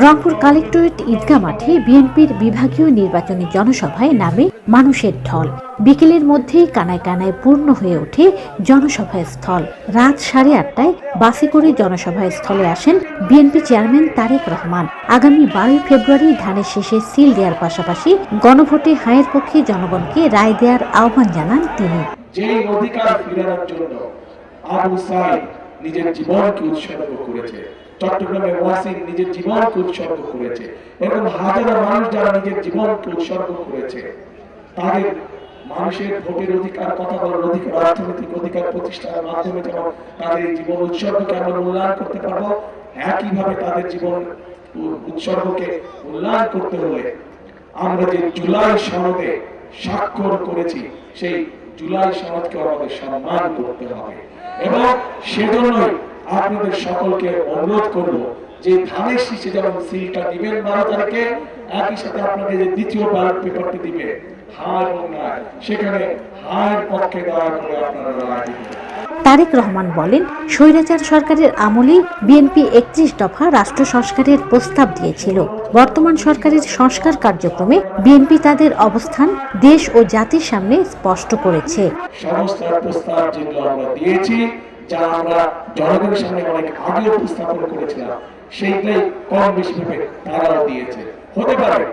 Rangpur collectorate ঈদগাহ মাঠে বিএনপির বিভাগীয় নির্বাচনী জনসভায় নামে মানুষের ঢল। বিকেলের মধ্যেই কানায় কানায় পূর্ণ হয়ে ওঠে জনসভা স্থল। রাত 8:30টায় বাসে করে জনসভা স্থলে আসেন বিএনপি চেয়ারম্যান তারেক রহমান। আগামী 12 ফেব্রুয়ারি ধানের শেষে সিল দেওয়ার পাশাপাশি গণভোটে হায়ের পক্ষে জনগণকে রায় দেওয়ার আহ্বান জানান তিনি। যে অধিকার ফিরানোর জন্য আবু সাইদ নিজের জীবনকে উৎসর্গ করেছে, চট্টগ্রামের ওয়াসিম নিজের জীবনকে উৎসর্গ করেছে, এরকম হাজারো মানুষ যারা নিজের জীবনকে উৎসর্গ করেছে, তাদের মানুষের ভোটের অধিকার, কথা বলার অধিকার, অর্থনৈতিক অধিকার প্রতিষ্ঠার মাধ্যমে যেমন তাদের জীবন উৎসর্গকে আমরা মূল্যায়ন করতে পারবো, একইভাবে তাদের জীবন উৎসর্গকে মূল্যায়ন করতে হলে আমরা যে জুলাই সনদে স্বাক্ষর করেছি সেই জুলাই সনদকে আমাদের সম্মান করতে হবে। এবং সেজন্যই আপনাদের সকলকে অনুরোধ করব যে ধানের শীষে যেমন সিলটা দিবেন 12 তারিখে, একই সাথে আপনাদের যে দ্বিতীয় ব্যালট পেপারটি দিবে হার এবং না, সেখানে হারের পক্ষে দয়া করে আপনারা রায় দিবেন। তারেক রহমান বলেন, স্বৈরাচার সরকারের আমলেই বিএনপি 31 দফা রাষ্ট্র সংস্কারের প্রস্তাব দিয়েছিল। বর্তমান সরকারের সংস্কার কার্যক্রমে বিএনপি তাদের অবস্থান দেশ ও জাতির সামনে স্পষ্ট করেছে। সংস্কার প্রস্তাব যেগুলো আমরা দিয়েছি, যা আমরা জনগণের সামনে অনেক আগে উপস্থাপন করেছিলাম, সেইটাই কম বেশি ভাবে তারাও দিয়েছে। হতে পারে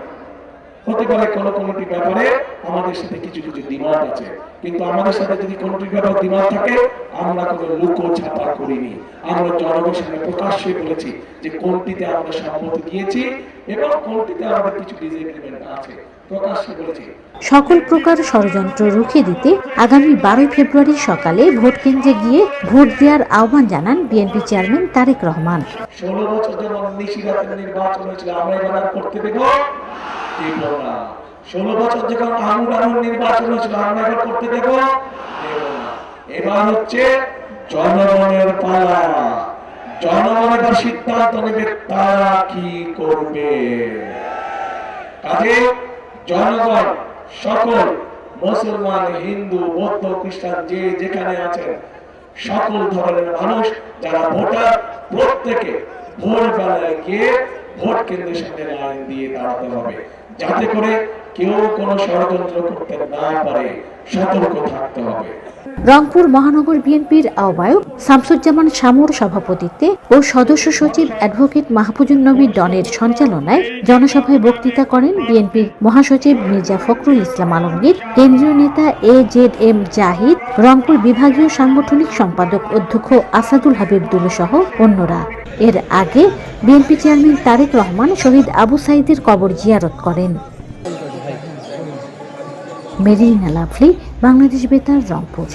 কোনোটি ব্যাপারে আমাদের সাথে কিছু দ্বিমত আছে, কিন্তু আমাদের সাথে যদি কোনোটি ব্যাপারে দ্বিমত থাকে, আমরা কোনো লুকো ছাপা করিনি। আমরা জনগণের সামনে প্রকাশ্যে বলেছি যে কোনটিতে আমরা সম্মতি দিয়েছি এবং কোনটিতে আমাদের কিছু ডিসএগ্রিমেন্ট আছে, প্রকাশ্যে বলেছি। সকল প্রকার ষড়যন্ত্র রুখে দিতে আগামী 12 ফেব্রুয়ারি সকালে ভোট কেন্দ্রে গিয়ে ভোট দেওয়ার আহ্বান জানান বিএনপি চেয়ারম্যান তারেক রহমান। 16 বছর যেমন নিশিরাতের নির্বাচন হয়েছিল, আমরা এবার করতে দেব না। 16 বছর যখন আঙুর নির্বাচন হয়েছিল, আমরা এবার করতে দেব না। এবার হচ্ছে জনগণের পালা। জনগণের সিদ্ধান্ত নেবে তারা কি করবে। কাজে জনগণ, সকল মুসলমান, হিন্দু, বৌদ্ধ, খ্রিস্টান, যে যেখানে আছেন, সকল ধরনের মানুষ যারা ভোটার, প্রত্যেকে ভোরবেলায় গিয়ে ভোট কেন্দ্রের সামনে লাইন দিয়ে দাঁড়াতে হবে, যাতে করে কেউ কোনো ষড়যন্ত্র করতে না পারে। সতর্ক থাকতে হবে। রংপুর মহানগর বিএনপির আহ্বায়ক শামসুজ্জামান শামুর সভাপতিত্বে ও সদস্য সচিব অ্যাডভোকেট মাহফুজুন নবী ডনের সঞ্চালনায় জনসভায় বক্তৃতা করেন বিএনপির মহাসচিব মির্জা ফখরুল ইসলাম আলমগীর, কেন্দ্রীয় নেতা AZM জাহিদ, রংপুর বিভাগীয় সাংগঠনিক সম্পাদক অধ্যক্ষ আসাদুল হাবিব দুলু সহ অন্যরা। এর আগে বিএনপি চেয়ারম্যান তারেক রহমান শহীদ আবু সাইদের কবর জিয়ারত করেন। মেরিনা লাভলি, বাংলাদেশ বেতার, রংপুর।